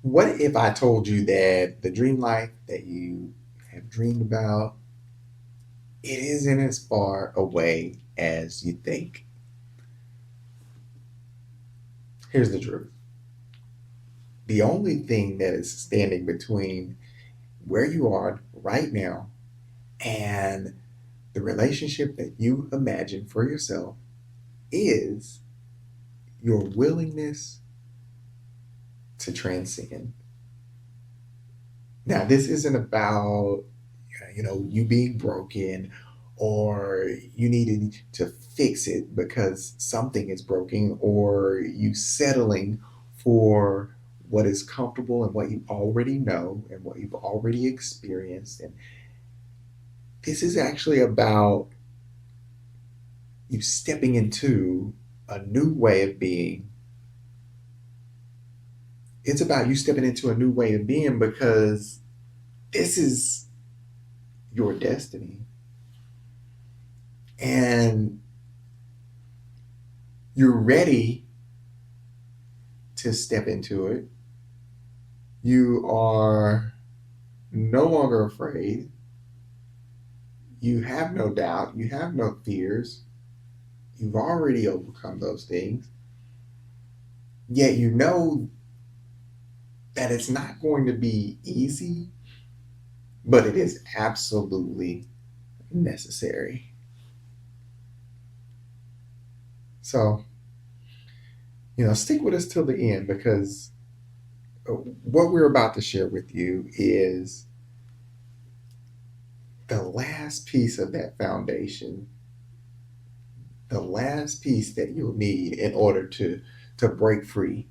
What if I told you that the dream life that you have dreamed about, it isn't as far away as you think? Here's the truth. The only thing that is standing between where you are right now and the relationship that you imagine for yourself is your willingness to transcend. Now, this isn't about you being broken or you needing to fix it because something is broken or you settling for what is comfortable and what you already know and what you've already experienced. And this is actually about you stepping into a new way of being. It's about you stepping into a new way of being because this is your destiny. And you're ready to step into it. You are no longer afraid. You have no doubt. You have no fears. You've already overcome those things. Yet you know that it's not going to be easy, but it is absolutely necessary. So, stick with us till the end because what we're about to share with you is the last piece of that foundation, the last piece that you'll need in order to break free,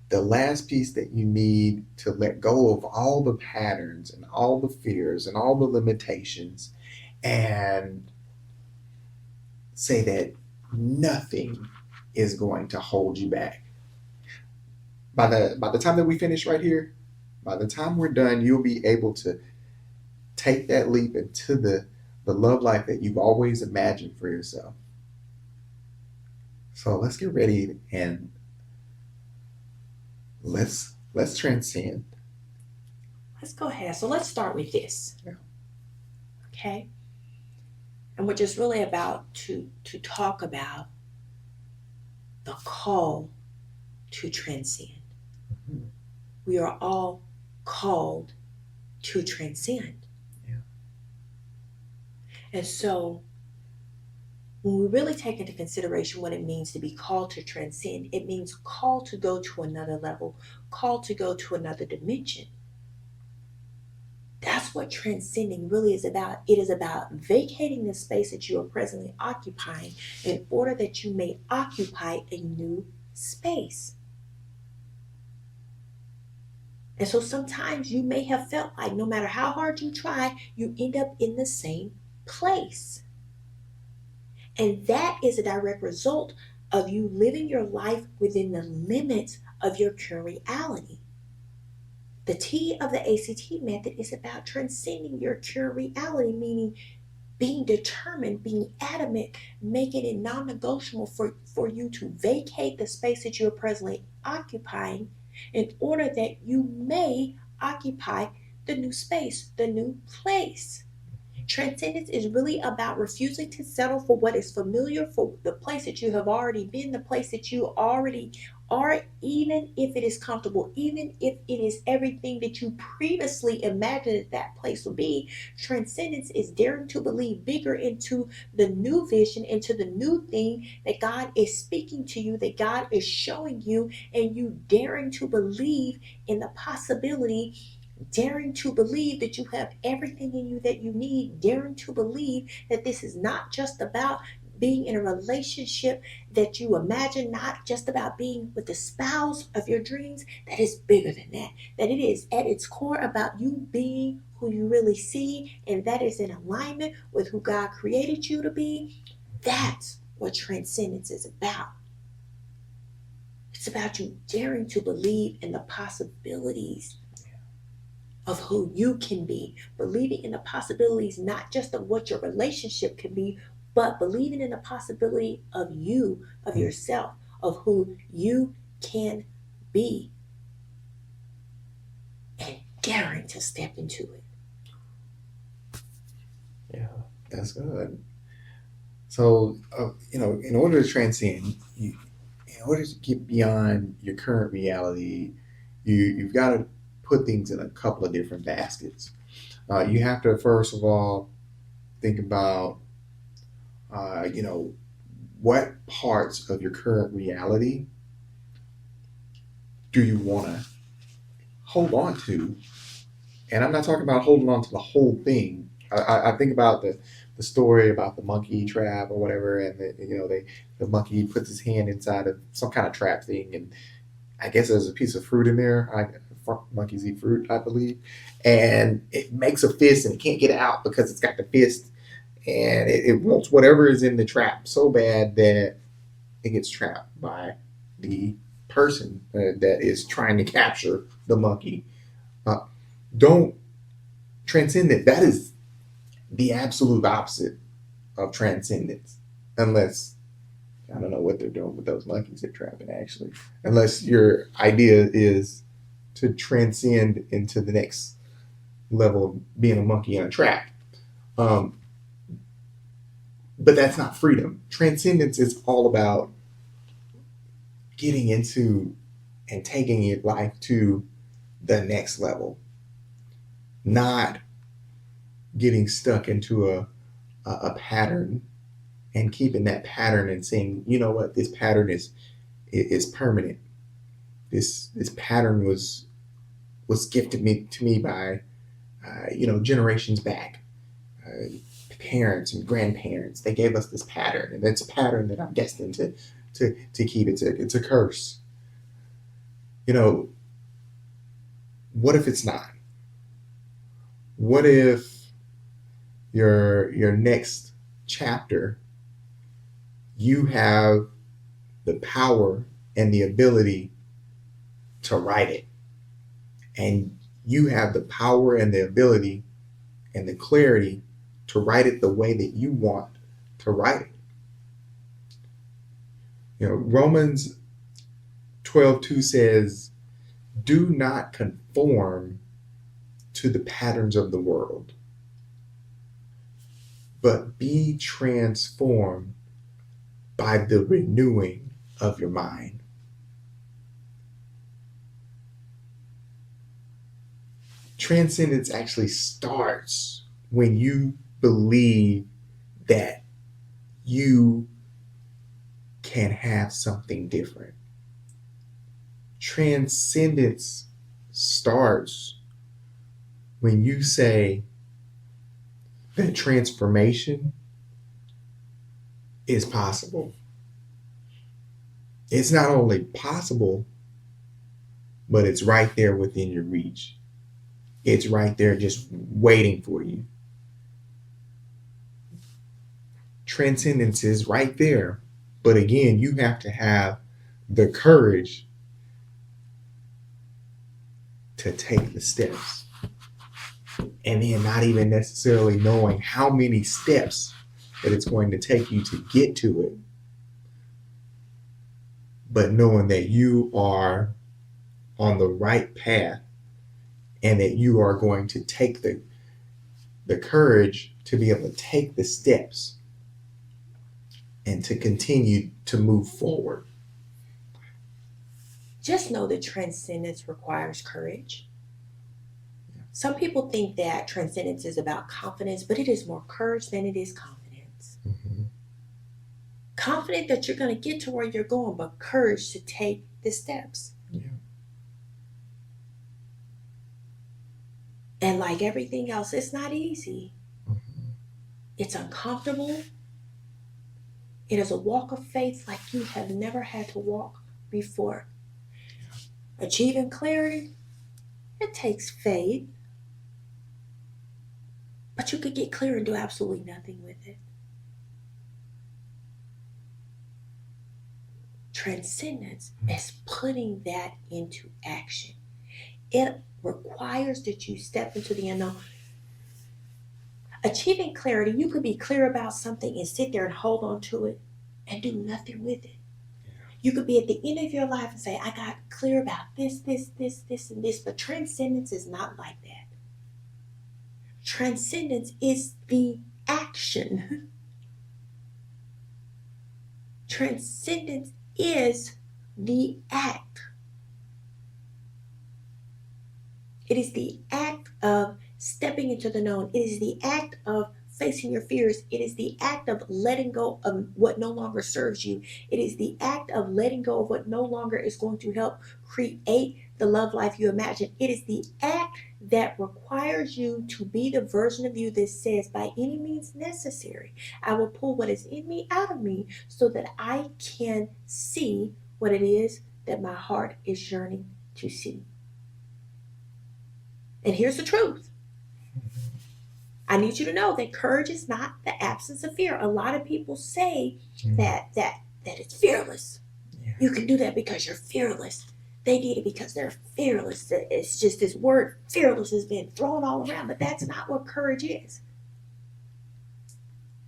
the last piece that you need to let go of all the patterns and all the fears and all the limitations and say that nothing is going to hold you back. By the time that we finish right here, by the time we're done, you'll be able to take that leap into the love life that you've always imagined for yourself. So let's get ready and let's transcend. Let's go ahead. So let's start with this. Yeah. Okay. And we're just really about to talk about the call to transcend. Mhm. We are all called to transcend. Yeah. And so when we really take into consideration what it means to be called to transcend, it means called to go to another level, called to go to another dimension. That's what transcending really is about. It is about vacating the space that you are presently occupying in order that you may occupy a new space. And so sometimes you may have felt like no matter how hard you try, you end up in the same place. And that is a direct result of you living your life within the limits of your current reality. The T of the ACT method is about transcending your current reality, meaning being determined, being adamant, making it non negotiable for you to vacate the space that you're presently occupying in order that you may occupy the new space, the new place. Transcendence is really about refusing to settle for what is familiar, for the place that you have already been, the place that you already are, even if it is comfortable, even if it is everything that you previously imagined that place would be. Transcendence is daring to believe bigger into the new vision, into the new thing that God is speaking to you, that God is showing you, and you daring to believe in the possibility, daring to believe that you have everything in you that you need, daring to believe that this is not just about being in a relationship that you imagine, not just about being with the spouse of your dreams, that is bigger than that. That it is at its core about you being who you really see, and that is in alignment with who God created you to be. That's what transcendence is about. It's about you daring to believe in the possibilities of who you can be, believing in the possibilities not just of what your relationship can be, but believing in the possibility of you, of yourself, of who you can be. daring to step into it. Yeah, that's good. So, in order to transcend, in order to get beyond your current reality, you've got to put things in a couple of different baskets. You have to first of all think about, you know, what parts of your current reality do you want to hold on to? And I'm not talking about holding on to the whole thing. I think about the story about the monkey trap or whatever, and the monkey puts his hand inside of some kind of trap thing, and I guess there's a piece of fruit in there. Monkeys eat fruit, I believe, and it makes a fist, and it can't get out because it's got the fist, and it wants whatever is in the trap so bad that it gets trapped by the person that is trying to capture the monkey. Uh, don't transcend it. That is the absolute opposite of transcendence, unless I don't know what they're doing with those monkeys they're trapping actually. Unless your idea is to transcend into the next level of being a monkey in a trap. Um, but that's not freedom. Transcendence is all about getting into and taking your life to the next level, not getting stuck into a pattern and keeping that pattern and saying, you know what, this pattern is permanent. This pattern was gifted me to me by generations back. Parents and grandparents, they gave us this pattern, and it's a pattern that I'm destined to keep. It's a curse. You know, what if it's not? What if your next chapter, you have the power and the ability to write it, and you have the power and the ability and the clarity to write it the way that you want to write it. Romans 12:2 says, do not conform to the patterns of the world, but be transformed by the renewing of your mind. Transcendence actually starts when you believe that you can have something different. Transcendence starts when you say that transformation is possible. It's not only possible, but it's right there within your reach. It's right there just waiting for you. Transcendence is right there. But again, you have to have the courage to take the steps. And then not even necessarily knowing how many steps that it's going to take you to get to it, but knowing that you are on the right path and that you are going to take the courage to be able to take the steps and to continue to move forward. Just know that transcendence requires courage. Some people think that transcendence is about confidence, but it is more courage than it is confidence. Mm-hmm. Confident that you're going to get to where you're going, but courage to take the steps. Yeah. And like everything else, it's not easy. Mm-hmm. It's uncomfortable. It is a walk of faith like you have never had to walk before. Achieving clarity, it takes faith. But you could get clear and do absolutely nothing with it. Transcendence is putting that into action. It requires that you step into the unknown. Achieving clarity, you could be clear about something and sit there and hold on to it and do nothing with it. You could be at the end of your life and say, I got clear about this, and this. But transcendence is not like that. Transcendence is the action. Transcendence is the act. It is the act of stepping into the known. It is the act of facing your fears. It is the act of letting go of what no longer serves you. It is the act of letting go of what no longer is going to help create the love life you imagine. It is the act that requires you to be the version of you that says, by any means necessary, I will pull what is in me out of me so that I can see what it is that my heart is yearning to see. And here's the truth. I need you to know that courage is not the absence of fear. A lot of people say that it's fearless. Yeah. You can do that because you're fearless. They did it because they're fearless. It's just this word fearless has been thrown all around, but that's not what courage is.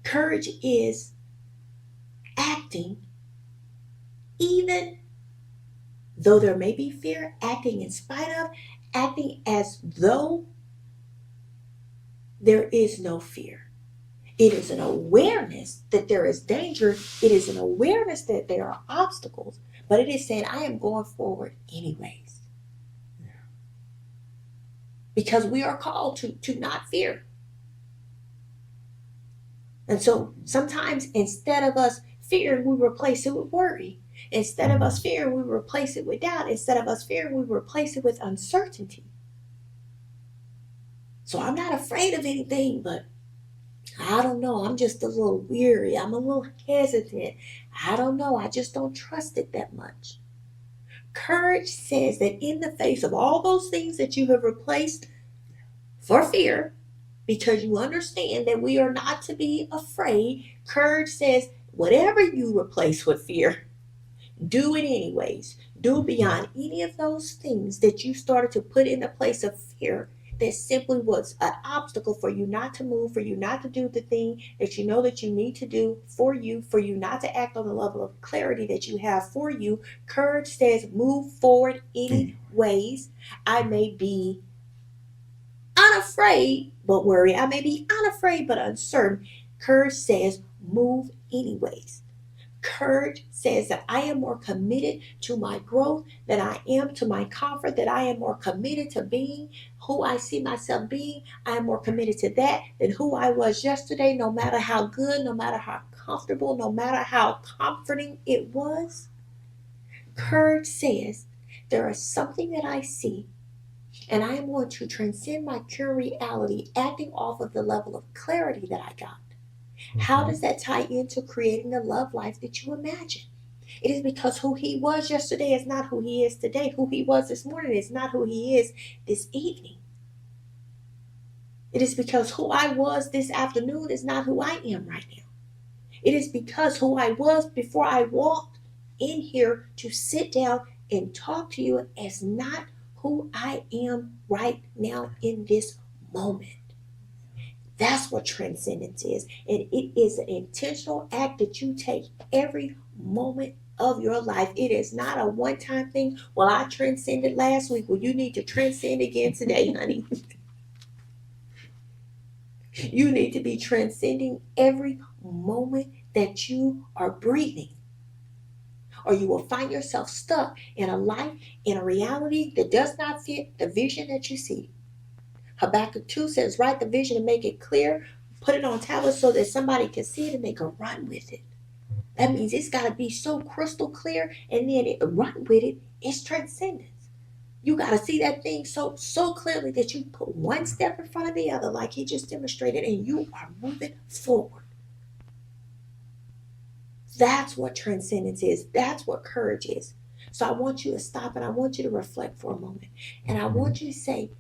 Courage is acting even though there may be fear, acting in spite of, acting as though there is no fear. It is an awareness that there is danger. It is an awareness that there are obstacles, but it is saying, I am going forward anyways. Yeah. Because we are called to not fear. And so sometimes instead of us fearing, we replace it with worry. Instead of us fearing, we replace it with doubt. Instead of us fearing, we replace it with uncertainty. So I'm not afraid of anything, but I don't know. I'm just a little weary. I'm a little hesitant. I don't know. I just don't trust it that much. Courage says that in the face of all those things that you have replaced for fear, because you understand that we are not to be afraid, courage says whatever you replace with fear, do it anyways. Do beyond any of those things that you started to put in the place of fear that simply was an obstacle for you not to move, for you not to do the thing that you know that you need to do for you not to act on the level of clarity that you have for you. Courage says move forward anyways. I may be unafraid but worry. I may be unafraid but uncertain. Courage says move anyways. Courage says that I am more committed to my growth than I am to my comfort, that I am more committed to being who I see myself being. I am more committed to that than who I was yesterday, no matter how good, no matter how comfortable, no matter how comforting it was. Courage says there is something that I see, and I am going to transcend my current reality, acting off of the level of clarity that I got. How does that tie into creating the love life that you imagine? It is because who he was yesterday is not who he is today. Who he was this morning is not who he is this evening. It is because who I was this afternoon is not who I am right now. It is because who I was before I walked in here to sit down and talk to you is not who I am right now in this moment. That's what transcendence is. And it is an intentional act that you take every moment of your life. It is not a one-time thing. Well, I transcended last week. Well, you need to transcend again today, honey. You need to be transcending every moment that you are breathing. Or you will find yourself stuck in a life, in a reality that does not fit the vision that you see. Habakkuk 2 says, write the vision and make it clear. Put it on tablets so that somebody can see it and they can run with it. That means it's got to be so crystal clear, and then run with it. It's transcendence. You got to see that thing so clearly that you put one step in front of the other, like he just demonstrated, and you are moving forward. That's what transcendence is. That's what courage is. So I want you to stop and I want you to reflect for a moment, and I want you to say,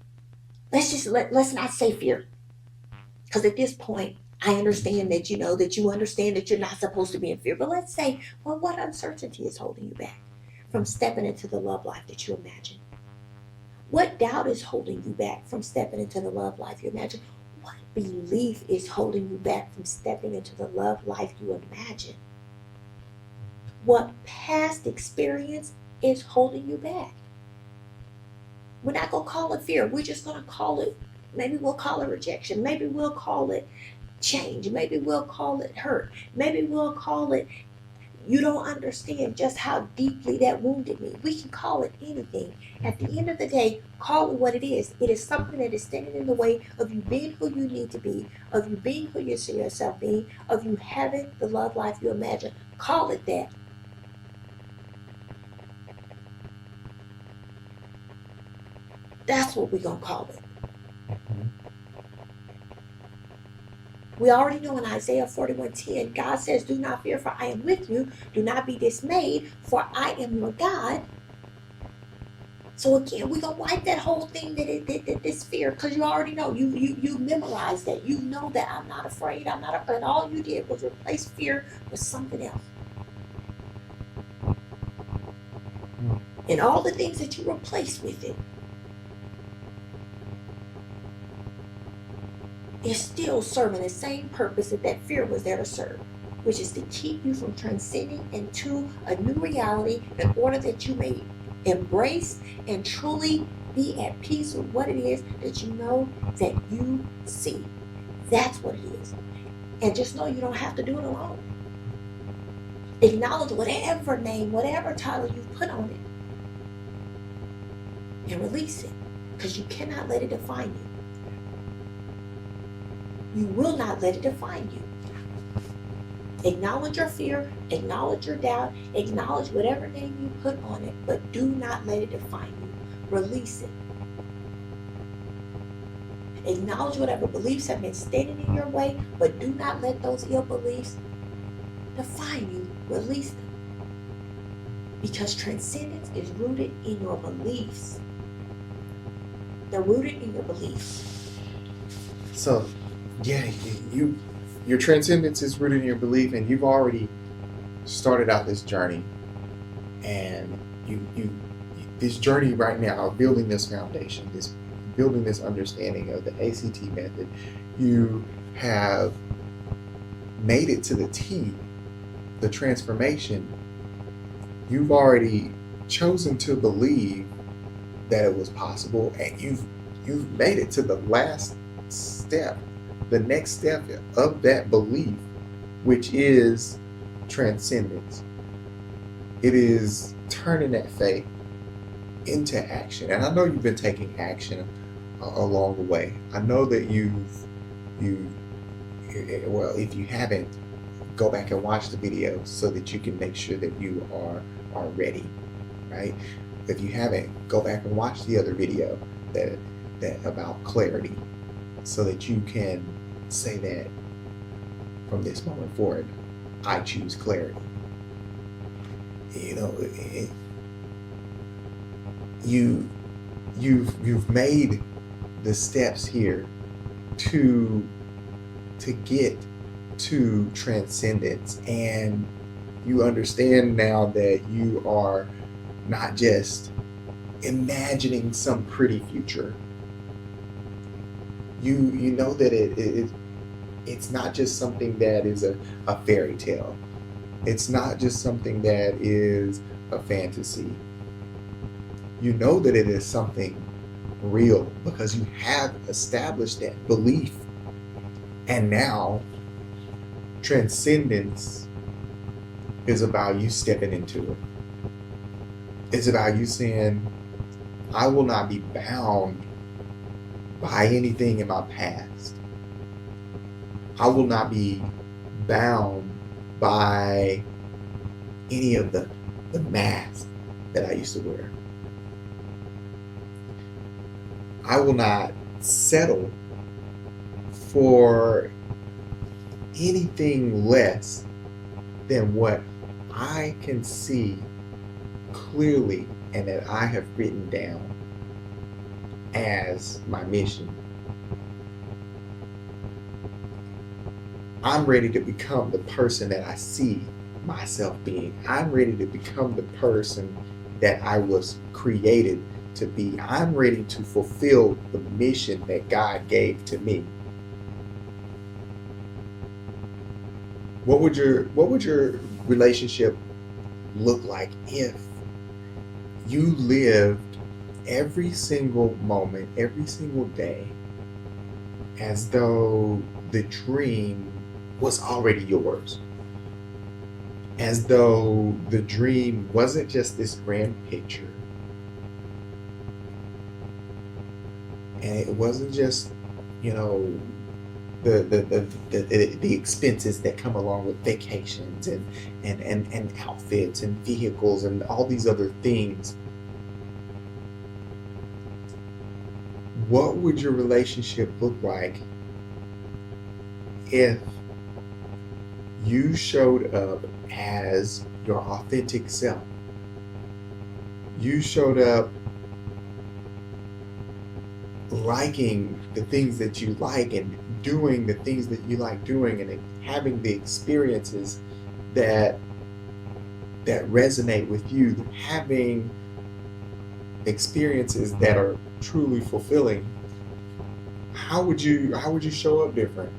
let's not say fear, because at this point I understand that you understand that you're not supposed to be in fear. But let's say, well, what uncertainty is holding you back from stepping into the love life that you imagine? What doubt is holding you back from stepping into the love life you imagine? What belief is holding you back from stepping into the love life you imagine? what past experience is holding you back. We're not going to call it fear. We're just going to call it, maybe we'll call it rejection. Maybe we'll call it change. Maybe we'll call it hurt. Maybe we'll call it, you don't understand just how deeply that wounded me. We can call it anything. At the end of the day, call it what it is. It is something that is standing in the way of you being who you need to be, of you being who you see yourself being, of you having the love life you imagine. Call it that. That's what we're going to call it. Mhm. We already know in Isaiah 41:10, God says, do not fear, for I am with you. Do not be dismayed, for I am your God. So again, we're gonna wipe that whole thing that this fear, because you already know, you memorized that. You know that I'm not afraid, I'm not afraid. All you did was replace fear with something else. And all the things that you replaced with it is still serving the same purpose that that fear was there to serve, which is to keep you from transcending into a new reality in order that you may embrace and truly be at peace with what it is that you know that you see. That's what it is. And just know you don't have to do it alone. Acknowledge whatever name, whatever title you put on it, and release it, because you cannot let it define you. You will not let it define you. Acknowledge your fear, acknowledge your doubt, acknowledge whatever name you put on it, but do not let it define you. Release it. Acknowledge whatever beliefs have been standing in your way, but do not let those ill beliefs define you. Release them. Because transcendence is rooted in your beliefs. They're rooted in your beliefs. So, yeah, your transcendence is rooted in your belief, and you've already started out this journey, and this journey right now, building this foundation, building this understanding of the ACT method. You have made it to the T, the transformation. You've already chosen to believe that it was possible, and you've made it to the last step, the next step of that belief, which is transcendence. It is turning that faith into action. And I know you've been taking action along the way. I know that well, if you haven't, go back and watch the videos so that you can make sure that you are ready, right? If you haven't, go back and watch the other video that about clarity, so that you can say that from this moment forward, I choose clarity. You know, you've made the steps here to get to transcendence, and you understand now that you are not just imagining some pretty future. You know that it's not just something that is a fairy tale. It's not just something that is a fantasy. You know that it is something real because you have established that belief. And now transcendence is about you stepping into it. It's about you saying, I will not be bound by anything in my past. I will not be bound by any of the masks that I used to wear. I will not settle for anything less than what I can see clearly and that I have written down as my mission. I'm ready to become the person that I see myself being. I'm ready to become the person that I was created to be. I'm ready to fulfill the mission that God gave to me. What would your relationship look like if you lived every single moment, every single day, as though the dream was already yours? As though the dream wasn't just this grand picture, and it wasn't just, you know, the expenses that come along with vacations and outfits and vehicles and all these other things. What would your relationship look like if you showed up as your authentic self? You showed up liking the things that you like and doing the things that you like doing and having the experiences that resonate with you, having experiences that are truly fulfilling. How would you show up different?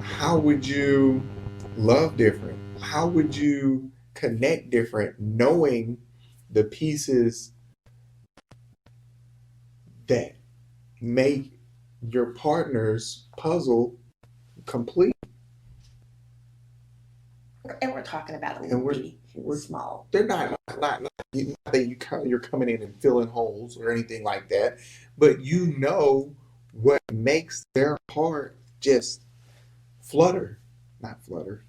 How would you love different? How would you connect different, knowing the pieces that make your partner's puzzle complete? And we're talking about a And little bitty, we're small. they're not that you're coming in and filling holes or anything like that, but you know what makes their heart just flutter, not flutter.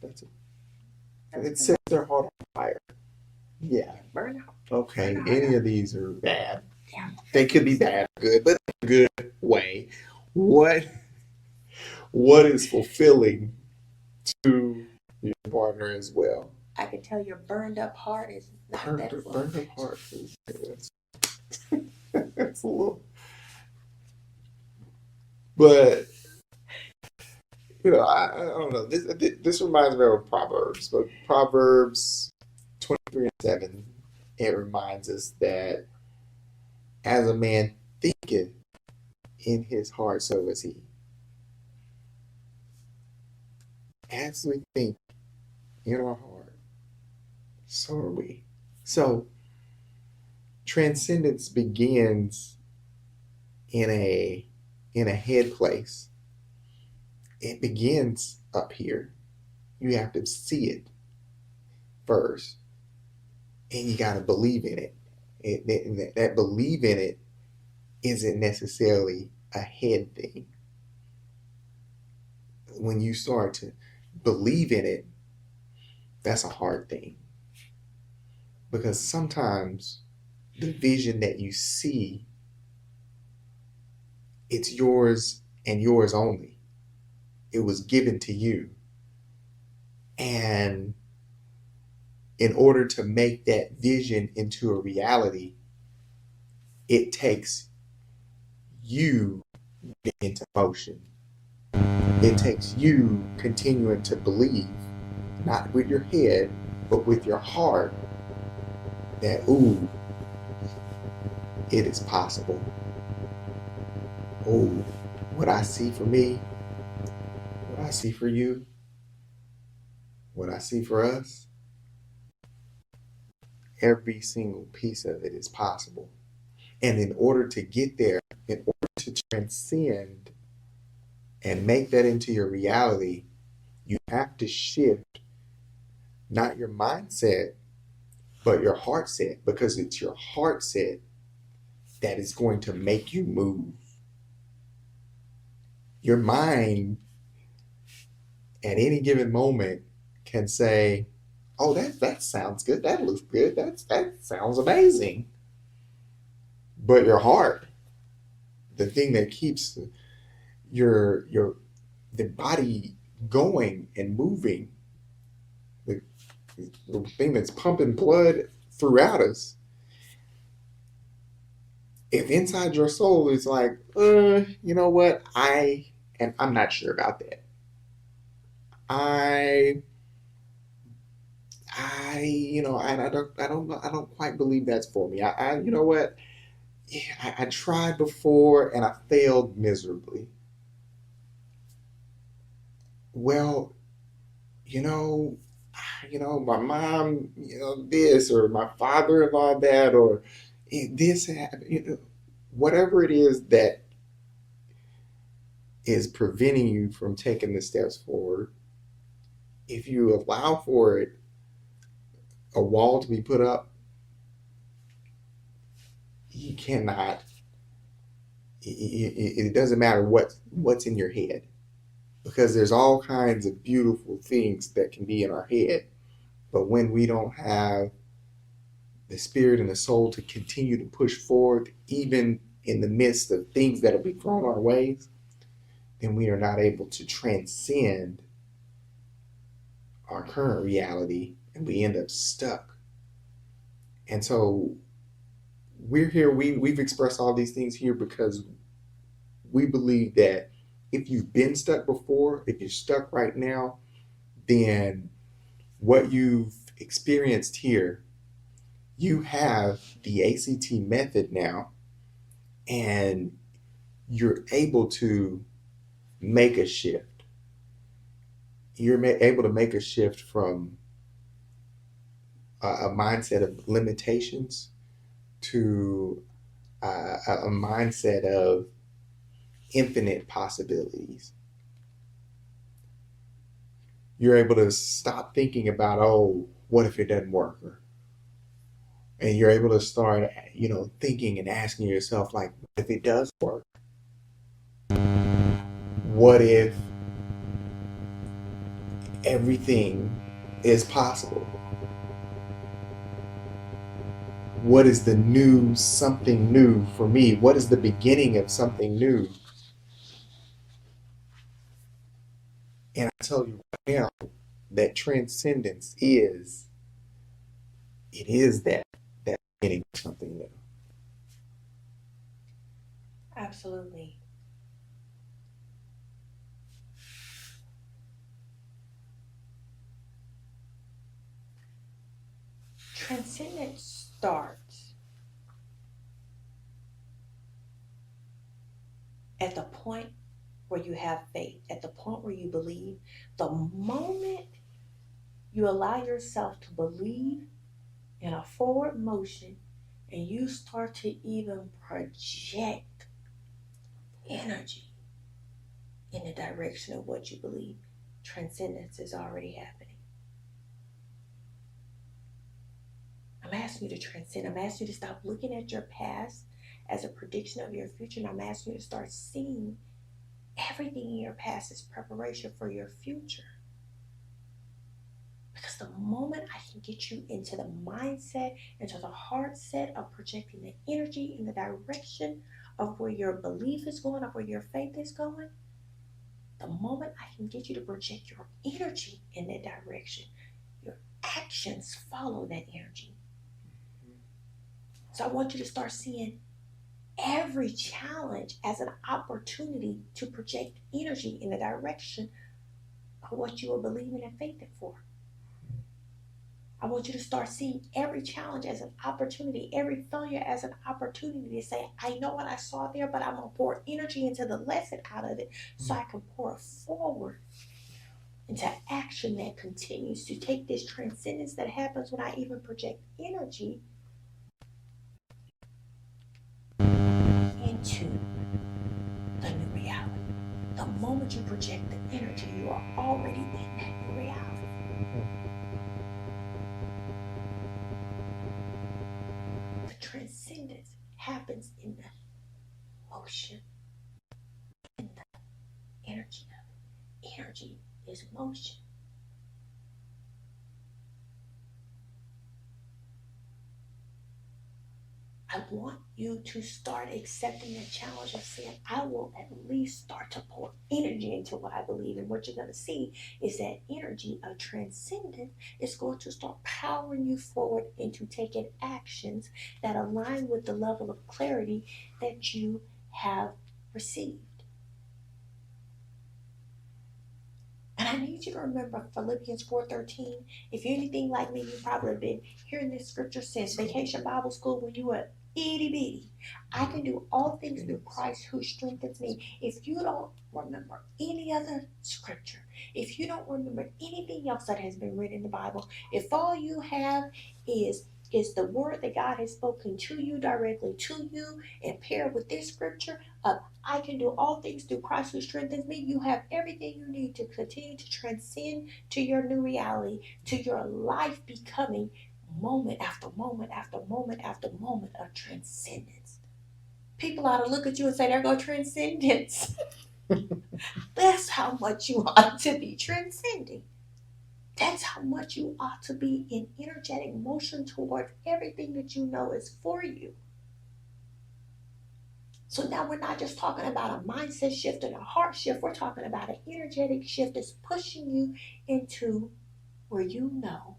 It sets their heart on fire. Yeah. Burn out. Okay. Any of these are bad. Yeah. They could be bad, good, but in a good way. What what is fulfilling to your partner as well? I can tell your burned up heart is not that full. Burned up heart is that's a little, but I don't know. This reminds me of Proverbs, but Proverbs 23:7. It reminds us that as a man thinketh in his heart, so is he. As we think in our heart, so are we. So transcendence begins in a head place. It begins up here. You have to see it first, and you got to believe in it. That believe in it isn't necessarily a head thing. When you start to believe in it, that's a hard thing, because sometimes the vision that you see, it's yours and yours only. It was given to you, and in order to make that vision into a reality, it takes you into motion. It takes you continuing to believe, not with your head, but with your heart, that, ooh, it is possible. Oh, what I see for me, what I see for you, what I see for us, every single piece of it is possible. And in order to get there, in order to transcend and make that into your reality, you have to shift not your mindset, but your heart set, because it's your heart set that is going to make you move. Your mind at any given moment can say, "Oh, that sounds good. That looks good. That sounds amazing." But your heart, the thing that keeps your the body going and moving, the, the thing that's pumping blood throughout us, if inside your soul is like, you know what, I'm not sure about that. I I don't quite believe that's for me. You know what? Yeah, I tried before and I failed miserably. Well, you know, my mom, this, or my father-in-law that, or this happened, whatever it is that is preventing you from taking the steps forward, if you allow for it, a wall to be put up, you cannot. It doesn't matter what's in your head, because there's all kinds of beautiful things that can be in our head, but when we don't have the spirit and the soul to continue to push forward, even in the midst of things that will be thrown our ways, then we are not able to transcend our current reality, and we end up stuck. And so we're here, we've expressed all these things here because we believe that if you've been stuck before, if you're stuck right now, then what you've experienced here, you have the ACT method now, and you're able to make a shift. You're able to make a shift from a mindset of limitations to a mindset of infinite possibilities. You're able to stop thinking about, oh, what if it doesn't work? And you're able to start, thinking and asking yourself, like, what if it does work? What if everything is possible? What is the new something new for me? What is the beginning of something new? And I tell you right now that transcendence is that beginning of something new. Absolutely. Transcendence starts at the point where you have faith, at the point where you believe. The moment you allow yourself to believe in a forward motion and you start to even project energy in the direction of what you believe, transcendence is already happening. I'm asking you to transcend. I'm asking you to stop looking at your past as a prediction of your future. And I'm asking you to start seeing everything in your past as preparation for your future. Because the moment I can get you into the mindset, into the heart set of projecting the energy in the direction of where your belief is going, of where your faith is going, the moment I can get you to project your energy in that direction, your actions follow that energy. So I want you to start seeing every challenge as an opportunity to project energy in the direction of what you are believing and faithing for. I want you to start seeing every challenge as an opportunity, every failure as an opportunity to say, I know what I saw there, but I'm going to pour energy into the lesson out of it so I can pour it forward into action that continues to take this transcendence that happens when I even project energy into the new reality. The moment you project the energy, you are already in that new reality. The transcendence happens in the motion, in the energy of it. Energy is motion. I want you to start accepting the challenge of saying, I will at least start to pour energy into what I believe. And what you're going to see is that energy of transcendence is going to start powering you forward into taking actions that align with the level of clarity that you have received. And I need you to remember Philippians 4:13. If you're anything like me, you've probably been hearing this scripture since vacation Bible school when you were itty bitty. I can do all things through Yes. Christ who strengthens me. If you don't remember any other scripture, if you don't remember anything else that has been written in the Bible, if all you have is the word that God has spoken to you directly to you and paired with this scripture of I can do all things through Christ who strengthens me, you have everything you need to continue to transcend to your new reality, to your life becoming moment after moment after moment after moment of transcendence. People ought to look at you and say, there go transcendence. That's how much you ought to be transcending. That's how much you ought to be in energetic motion towards everything that you know is for you. So now we're not just talking about a mindset shift and a heart shift. We're talking about an energetic shift that's pushing you into where you know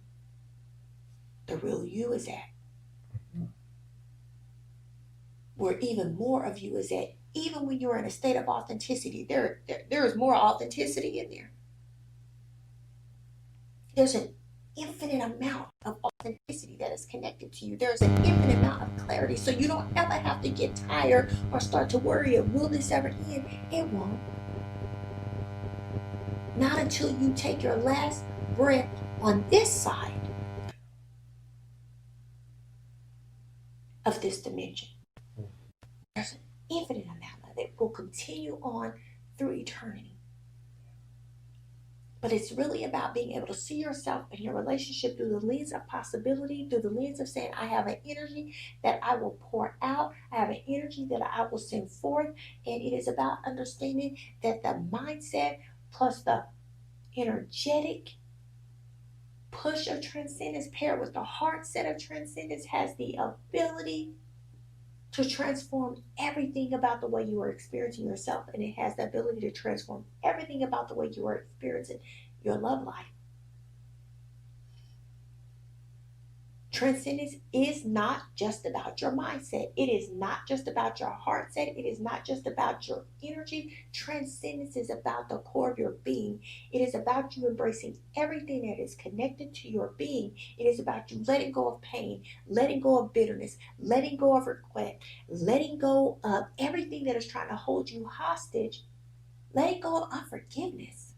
the real you is at, where even more of you is at. Even when you're in a state of authenticity, there is more authenticity in there. There's an infinite amount of authenticity that is connected to you. There's an infinite amount of clarity. So you don't ever have to get tired or start to worry of will this ever end? It won't. Not until you take your last breath on this side of this dimension. There's an infinite amount of it will continue on through eternity. But it's really about being able to see yourself and your relationship through the lens of possibility, through the lens of saying, I have an energy that I will pour out. I have an energy that I will send forth. And it is about understanding that the mindset plus the energetic push of transcendence paired with the heart set of transcendence has the ability to transform everything about the way you are experiencing yourself, and it has the ability to transform everything about the way you are experiencing your love life. Transcendence is not just about your mindset. It is not just about your heart set. It is not just about your energy. Transcendence is about the core of your being. It is about you embracing everything that is connected to your being. It is about you letting go of pain, letting go of bitterness, letting go of regret, letting go of everything that is trying to hold you hostage, letting go of unforgiveness,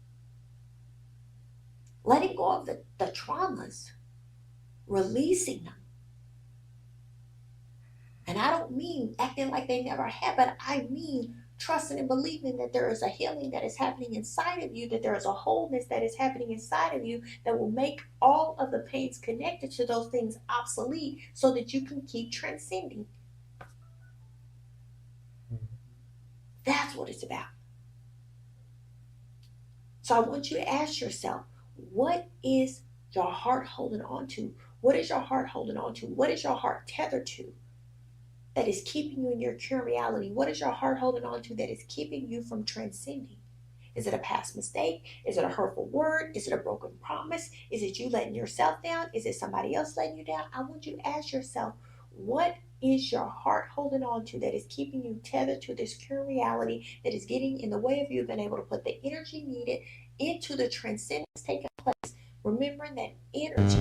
letting go of the traumas, releasing them. And I don't mean acting like they never have, but I mean trusting and believing that there is a healing that is happening inside of you, that there is a wholeness that is happening inside of you that will make all of the pains connected to those things obsolete so that you can keep transcending. That's what it's about. So I want you to ask yourself, what is your heart holding on to? What is your heart holding on to? What is your heart tethered to that is keeping you in your current reality? What is your heart holding on to that is keeping you from transcending? Is it a past mistake? Is it a hurtful word? Is it a broken promise? Is it you letting yourself down? Is it somebody else letting you down? I want you to ask yourself, what is your heart holding on to that is keeping you tethered to this current reality that is getting in the way of you being able to put the energy needed into the transcendence taking place? Remembering that energy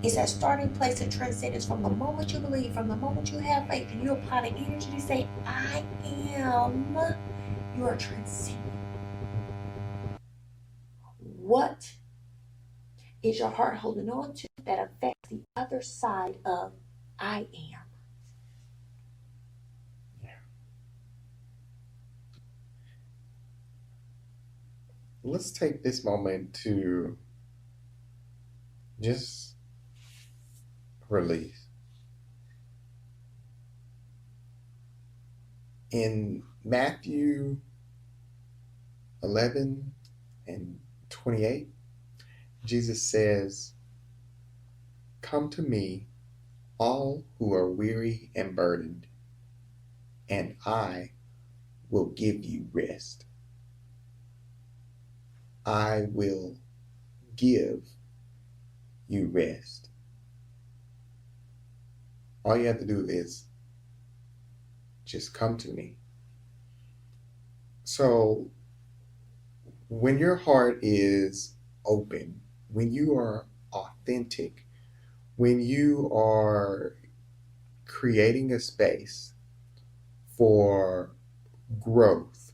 is that starting place of transcendence from the moment you believe, from the moment you have faith, and you apply the energy to say, I am, you are transcending. What is your heart holding on to that affects the other side of I am? Yeah. Let's take this moment to just release. In Matthew 11 and 28, Jesus says, come to me, all who are weary and burdened, and I will give you rest. I will give you rest. All you have to do is just come to me. So when your heart is open, when you are authentic, when you are creating a space for growth,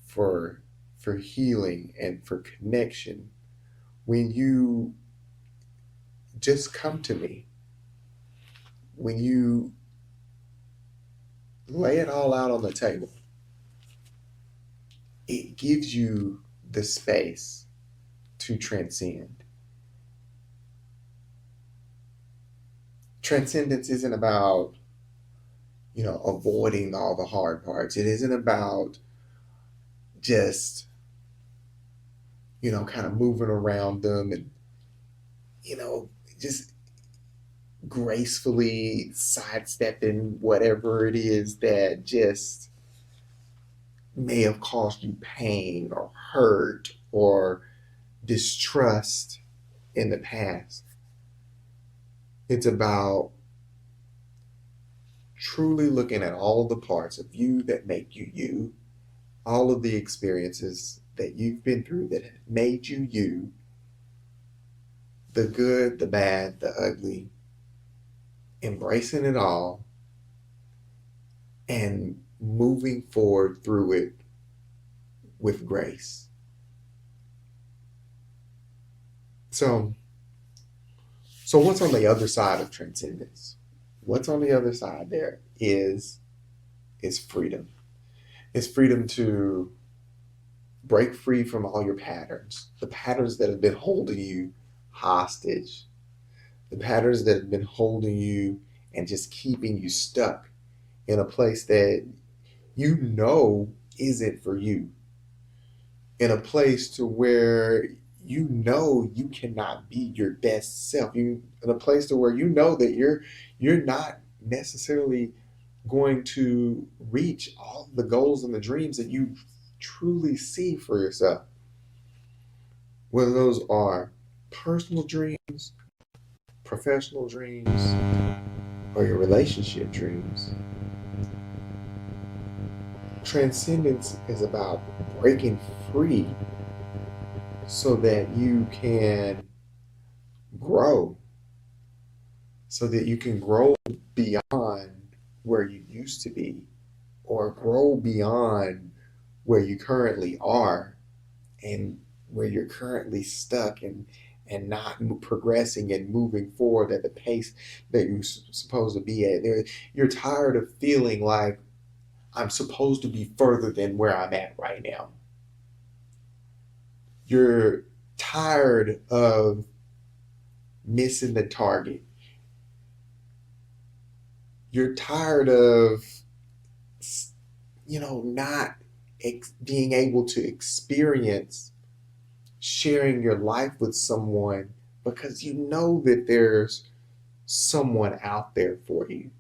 for healing and for connection when you just come to me, when you lay it all out on the table. It gives you the space to transcend. Transcendence isn't about, avoiding all the hard parts. It isn't about just, kind of moving around them and, just gracefully sidestepping whatever it is that just may have caused you pain or hurt or distrust in the past. It's about truly looking at all of the parts of you that make you you, all of the experiences that you've been through that have made you you, the good, the bad, the ugly, embracing it all and moving forward through it with grace. So, what's on the other side of transcendence? What's on the other side there is freedom. It's freedom to break free from all your patterns, the patterns that have been holding you hostage, the patterns that have been holding you and just keeping you stuck in a place that you know isn't for you, in a place to where you know you cannot be your best self. You in a place to where you know that you're not necessarily going to reach all the goals and the dreams that you truly see for yourself. Whether those are personal dreams, professional dreams, or your relationship dreams. Transcendence is about breaking free so that you can grow, so that you can grow beyond where you used to be or grow beyond where you currently are and where you're currently stuck and not progressing and moving forward at the pace that you're supposed to be at. You're tired of feeling like I'm supposed to be further than where I'm at right now. You're tired of missing the target. You're tired of, not being able to experience sharing your life with someone because you know that there's someone out there for you.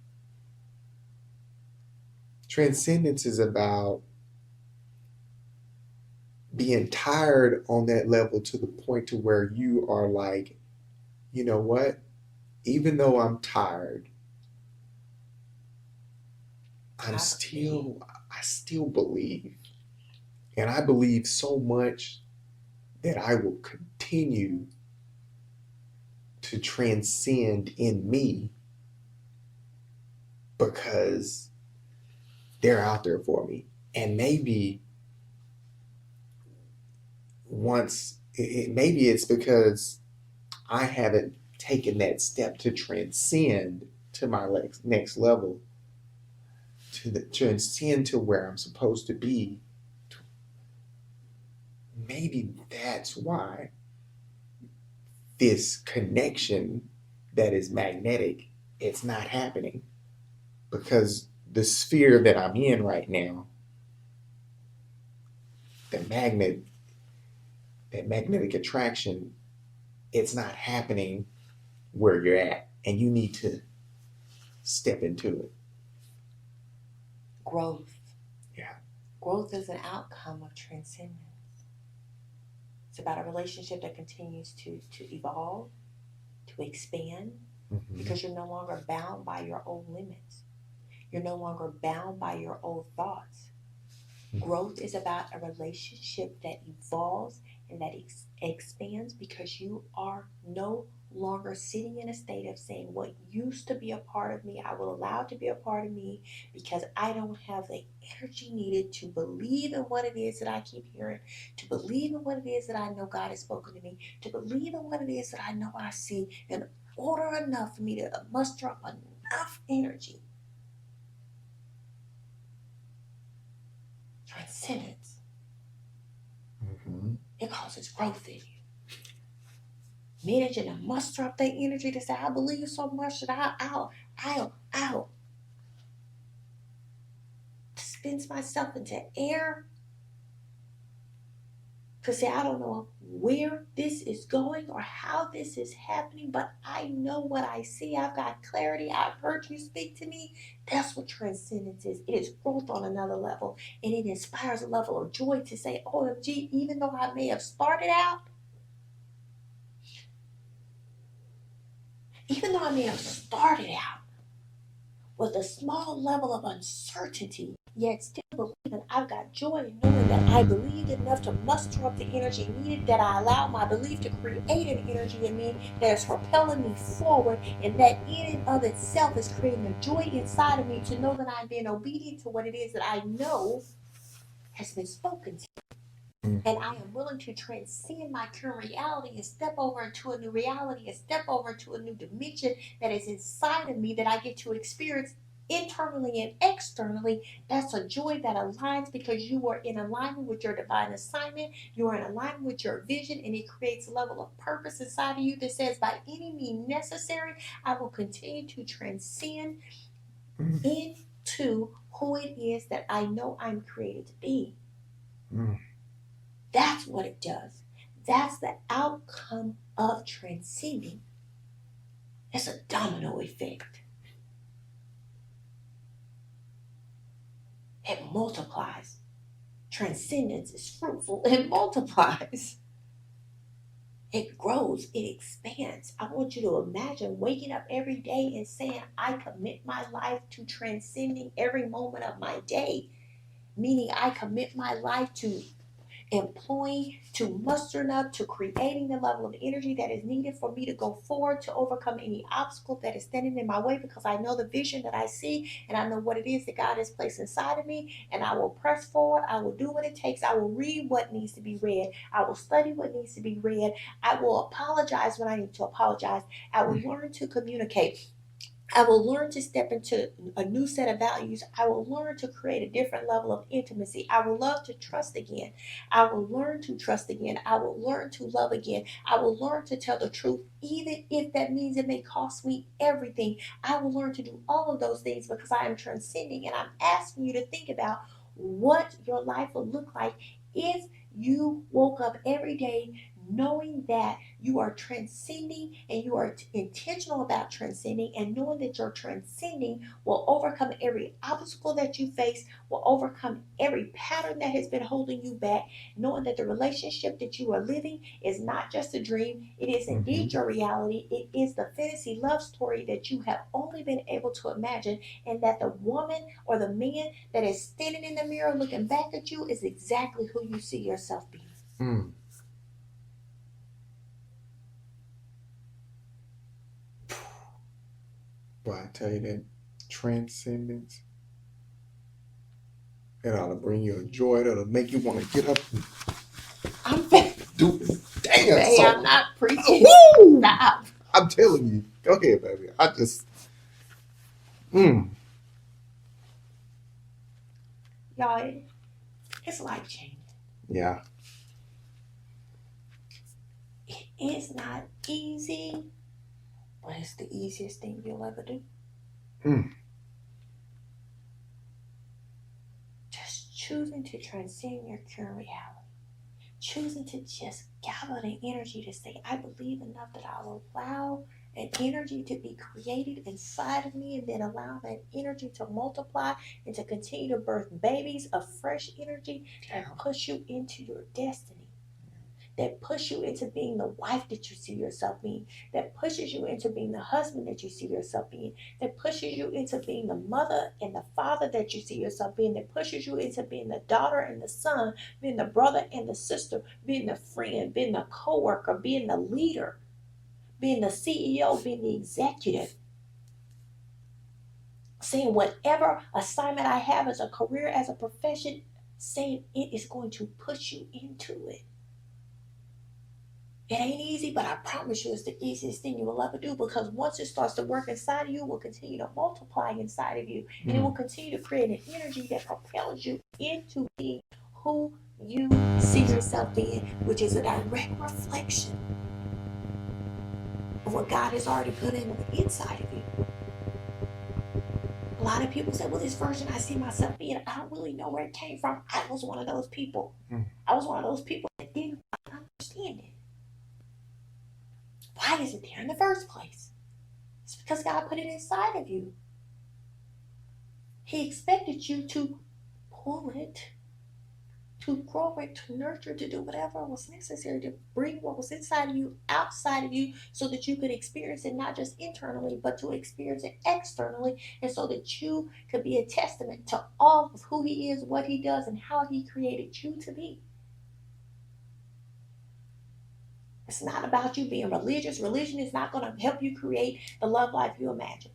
Transcendence is about being tired on that level to the point to where you are like, you know what? Even though I'm tired, I'm I believe. still I still believe. And I believe so much that I will continue to transcend in me because they're out there for me. And maybe maybe it's because I haven't taken that step to transcend to my next level, to transcend to where I'm supposed to be. Maybe that's why this connection that is magnetic, it's not happening because the sphere that I'm in right now, the magnet, that magnetic attraction, it's not happening where you're at, and you need to step into it. Growth. Yeah. Growth is an outcome of transcendence. It's about a relationship that continues to evolve, to expand, Mm-hmm. because you're no longer bound by your old limits. You're no longer bound by your old thoughts. Growth is about a relationship that evolves and that expands because you are no longer sitting in a state of saying what used to be a part of me, I will allow to be a part of me because I don't have the energy needed to believe in what it is that I keep hearing, to believe in what it is that I know God has spoken to me, to believe in what it is that I know I see in order enough for me to muster up enough energy. Transcendence. Mm-hmm. It causes growth in you. Managing to muster up that energy to say, I believe so much that I'll spins myself into air to say, I don't know where this is going or how this is happening, but I know what I see. I've got clarity. I've heard you speak to me. That's what transcendence is. It is growth on another level, and it inspires a level of joy to say, OMG, even though I may have started out, even though I may have started out with a small level of uncertainty, yet still believing I've got joy in knowing that I believed enough to muster up the energy needed, that I allow my belief to create an energy in me that is propelling me forward, and that in and of itself is creating a joy inside of me to know that I'm being obedient to what it is that I know has been spoken to. And I am willing to transcend my current reality and step over into a new reality and step over into a new dimension that is inside of me that I get to experience internally and externally. That's a joy that aligns because you are in alignment with your divine assignment. You are in alignment with your vision, and it creates a level of purpose inside of you that says, by any means necessary, I will continue to transcend into who it is that I know I'm created to be. Mm-hmm. That's what it does. That's the outcome of transcending. It's a domino effect. It multiplies. Transcendence is fruitful. It multiplies. It grows. It expands. I want you to imagine waking up every day and saying, I commit my life to transcending every moment of my day. Meaning, I commit my life to employing, to mustering up, to creating the level of energy that is needed for me to go forward, to overcome any obstacle that is standing in my way, because I know the vision that I see and I know what it is that God has placed inside of me, and I will press forward. I will do what it takes. I will read what needs to be read. I will study what needs to be read. I will apologize when I need to apologize. I will learn to communicate. I will learn to step into a new set of values. I will learn to create a different level of intimacy. I will love to trust again. I will learn to trust again. I will learn to love again. I will learn to tell the truth, even if that means it may cost me everything. I will learn to do all of those things because I am transcending, and I'm asking you to think about what your life would look like if you woke up every day knowing that you are transcending and you are intentional about transcending, and knowing that your transcending will overcome every obstacle that you face, will overcome every pattern that has been holding you back, knowing that the relationship that you are living is not just a dream, it is Mm-hmm. indeed your reality. It is the fantasy love story that you have only been able to imagine, and that the woman or the man that is standing in the mirror looking back at you is exactly who you see yourself being. Mm. Boy, I tell you that transcendence, it ought to bring you a joy that'll make you want to get up and I'm do this dance. Hey, I'm So, not preaching. woo! Stop. I'm telling you. Go ahead, baby. I just, mm, Y'all, it's life changing. yeah. It is not easy, but it's the easiest thing you'll ever do. Mm, Just choosing to transcend your current reality. Choosing to just gather the energy to say, I believe enough that I'll allow an energy to be created inside of me, and then allow that energy to multiply and to continue to birth babies of fresh energy yeah. that push you into your destiny, that push you into being the wife that you see yourself being, that pushes you into being the husband that you see yourself being, that pushes you into being the mother and the father that you see yourself being, that pushes you into being the daughter and the son, being the brother and the sister, being the friend, being the co-worker, being the leader. being the CEO, being the executive, saying whatever assignment I have as a career, as a profession, saying it is going to push you into it. It ain't easy, but I promise you it's the easiest thing you will ever do, because once it starts to work inside of you, it will continue to multiply inside of you. And it will continue to create an energy that propels you into being who you see yourself being, which is a direct reflection of what God has already put in the inside of you. A lot of people say, well, this version I see myself being, I don't really know where it came from. I was one of those people. I was one of those people that didn't understand it. Why is it there in the first place? It's because God put it inside of you. He expected you to pull it, to grow it, to nurture, to do whatever was necessary to bring what was inside of you outside of you, so that you could experience it not just internally, but to experience it externally, and so that you could be a testament to all of who He is, what He does, and how He created you to be. It's not about you being religious. Religion is not going to help you create the love life you imagine.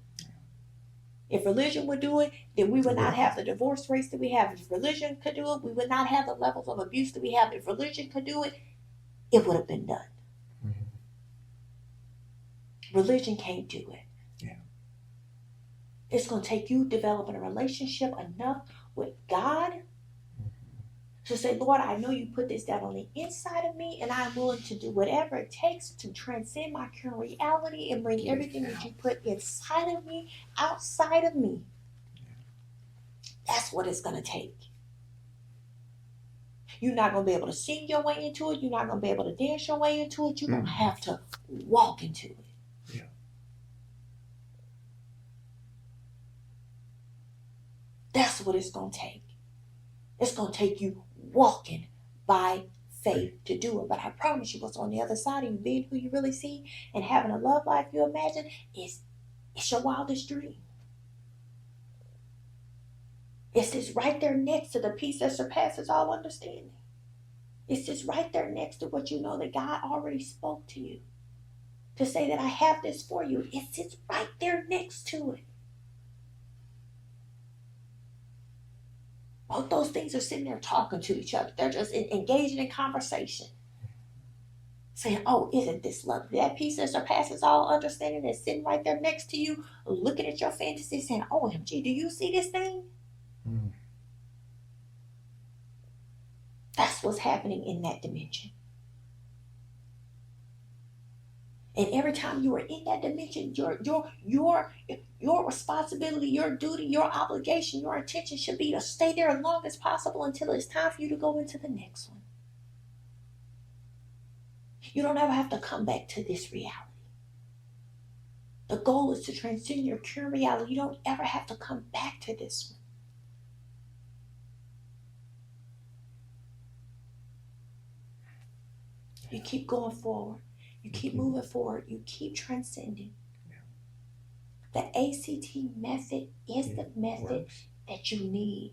If religion would do it, then we would not have the divorce rates that we have. If religion could do it, we would not have the levels of abuse that we have. If religion could do it, it would have been done. Mm-hmm. Religion can't do it. Yeah. It's going to take you developing a relationship enough with God to say, Lord, I know you put this down on the inside of me, and I'm willing to do whatever it takes to transcend my current reality and bring everything that you put inside of me outside of me. That's what it's going to take. You're not going to be able to sing your way into it. You're not going to be able to dance your way into it. You're going to have to walk into it. Yeah. That's what it's going to take. It's going to take you walking by faith to do it. But I promise you, what's on the other side of you, being who you really see and having a love life you imagine, it's your wildest dream. It's just right there next to the peace that surpasses all understanding. It's just right there next to what you know that God already spoke to you. To say that I have this for you, it's just right there next to it. Both those things are sitting there talking to each other. They're just engaging in conversation. Saying, oh, isn't this lovely? That peace that surpasses all understanding is sitting right there next to you, looking at your fantasy, saying, OMG, do you see this thing? Mm. That's what's happening in that dimension. And every time you are in that dimension, your responsibility, your duty, your obligation, your intention should be to stay there as long as possible until it's time for you to go into the next one. You don't ever have to come back to this reality. The goal is to transcend your current reality. You don't ever have to come back to this one. You keep going forward. You keep moving forward. You keep transcending. The ACT method is the method that you need.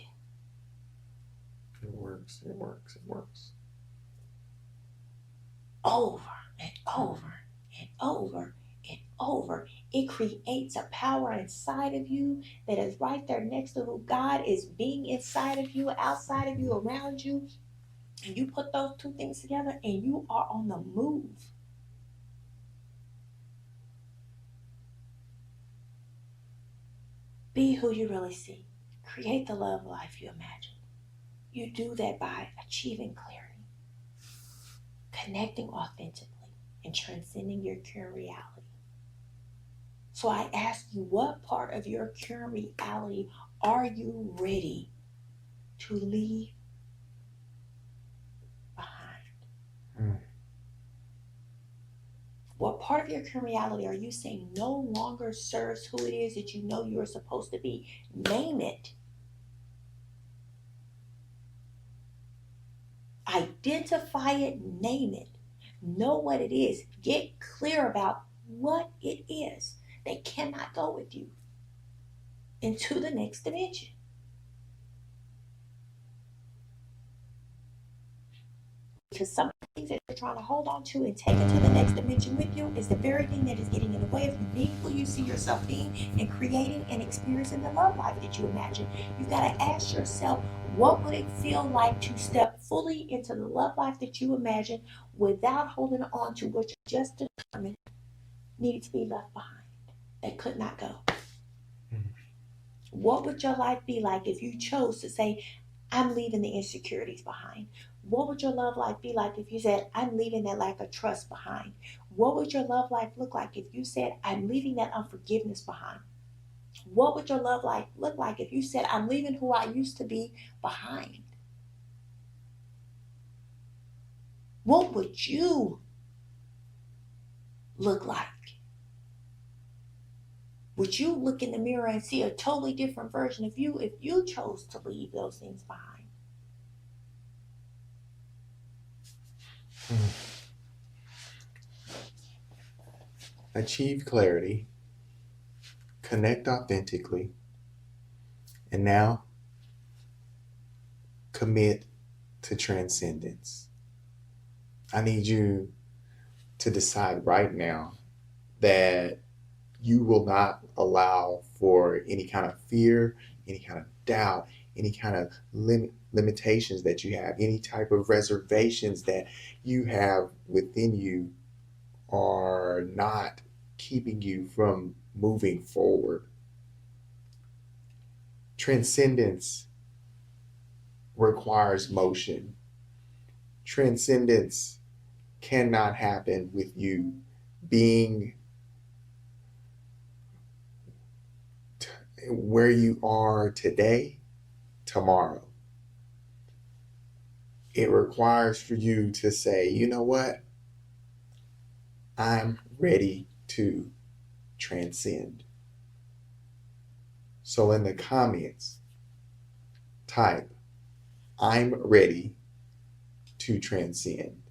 It works. It works. It works. Over and over and over and over. It creates a power inside of you that is right there next to who God is being inside of you, outside of you, around you. And you put those two things together and you are on the move. Be who you really see. Create the love life you imagine. You do that by achieving clarity, connecting authentically, and transcending your current reality. So I ask you, what part of your current reality are you ready to leave behind? What part of your current reality are you saying no longer serves who it is that you know you're supposed to be? Name it. Identify it, name it. Know what it is. Get clear about what it is that cannot go with you into the next dimension. Because some things that you're trying to hold on to and take it to the next dimension with you is the very thing that is getting in the way of you being who you see yourself being and creating and experiencing the love life that you imagine. You've got to ask yourself, what would it feel like to step fully into the love life that you imagine without holding on to what you just determined needed to be left behind, that could not go? What would your life be like if you chose to say, I'm leaving the insecurities behind? What would your love life be like if you said, I'm leaving that lack of trust behind? What would your love life look like if you said, I'm leaving that unforgiveness behind? What would your love life look like if you said, I'm leaving who I used to be behind? What would you look like? Would you look in the mirror and see a totally different version of you if you chose to leave those things behind? Achieve clarity, connect authentically, and now commit to transcendence. I need you to decide right now that you will not allow for any kind of fear, any kind of doubt, any kind of limitations that you have, any type of reservations that you have within you are not keeping you from moving forward. Transcendence requires motion. Transcendence cannot happen with you being where you are today, tomorrow. It requires for you to say, you know what? I'm ready to transcend. So in the comments, type, I'm ready to transcend.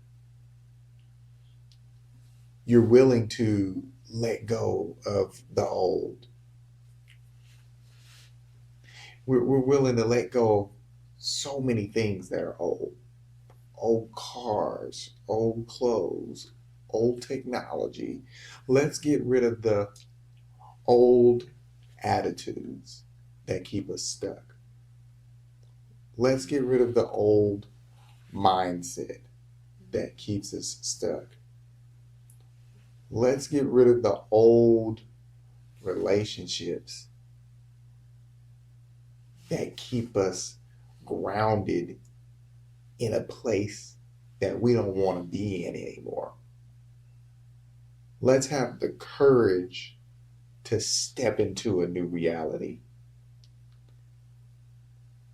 You're willing to let go of the old. We're willing to let go of so many things that are old. Old cars, old clothes, old technology. Let's get rid of the old attitudes that keep us stuck. Let's get rid of the old mindset that keeps us stuck. Let's get rid of the old relationships that keep us grounded in a place that we don't want to be in anymore. Let's have the courage to step into a new reality.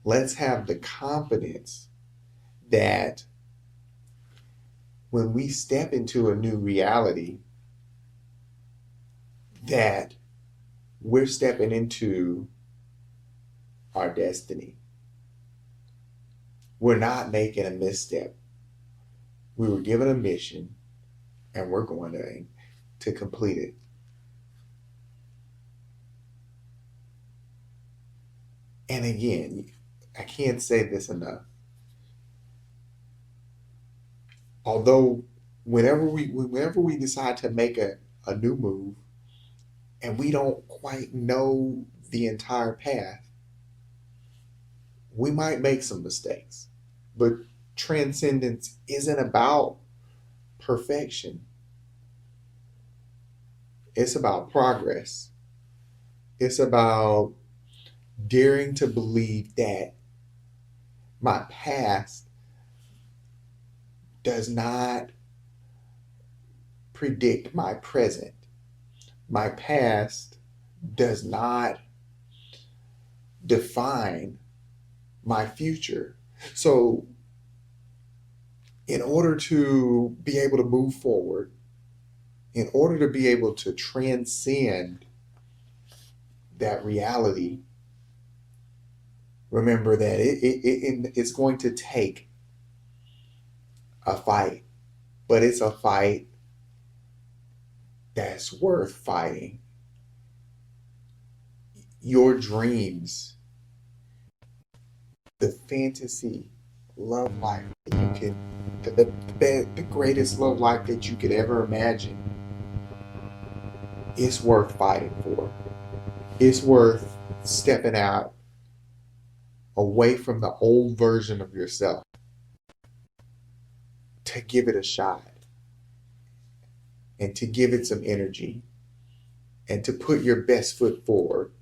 Let's have the confidence that when we step into a new reality, that we're stepping into our destiny. We're not making a misstep. We were given a mission and we're going to complete it. And again, I can't say this enough. Although whenever we decide to make a new move and we don't quite know the entire path, we might make some mistakes. But transcendence isn't about perfection. It's about progress. It's about daring to believe that my past does not predict my present. My past does not define my future. So, in order to be able to move forward, in order to be able to transcend that reality, remember that it's going to take a fight, but it's a fight that's worth fighting. Your dreams, the fantasy love life that you can the greatest love life that you could ever imagine, it's worth fighting for. It's worth stepping out away from the old version of yourself to give it a shot and to give it some energy and to put your best foot forward.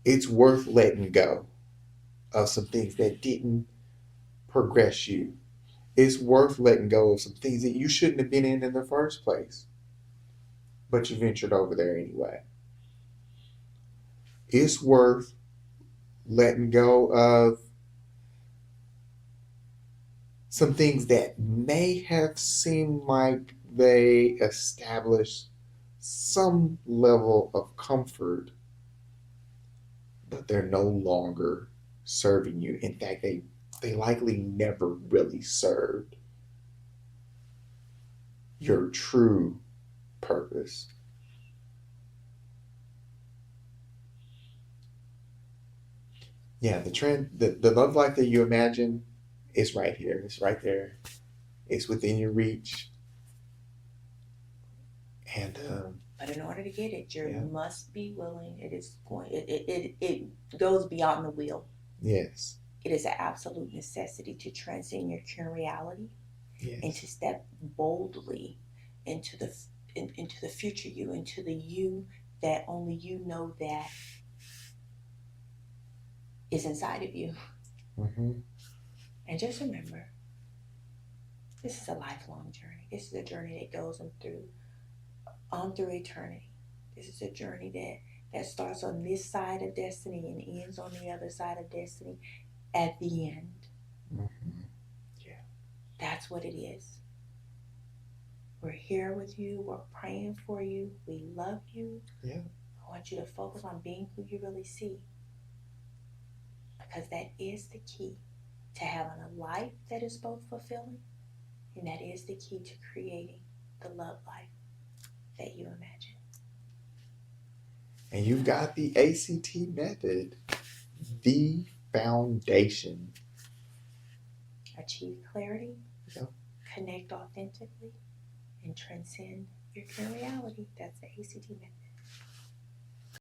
It's worth letting go of some things that didn't progress you. It's worth letting go of some things that you shouldn't have been in the first place, but you ventured over there anyway. It's worth letting go of some things that may have seemed like they established some level of comfort, but they're no longer serving you. In fact, they likely never really served your true purpose. Yeah, the love life that you imagine is right here. It's right there. It's within your reach. And But in order to get it, you yeah, must be willing. It is going. It goes beyond the will. yes, It is an absolute necessity to transcend your current reality and yes. to step boldly into into the future you, into the you that only you know that is inside of you. Mm-hmm. And just remember, this is a lifelong journey. This is a journey that goes on through eternity. This is a journey that starts on this side of destiny and ends on the other side of destiny at the end. Mm-hmm. Yeah, That's what it is. We're here with you. We're praying for you. We love you. yeah. I want you to focus on being who you really see because that is the key to having a life that is both fulfilling and that is the key to creating the love life that you imagine. And you've got the ACT method, the foundation. Achieve clarity, Yeah. connect authentically, and transcend your current reality. That's the ACT method.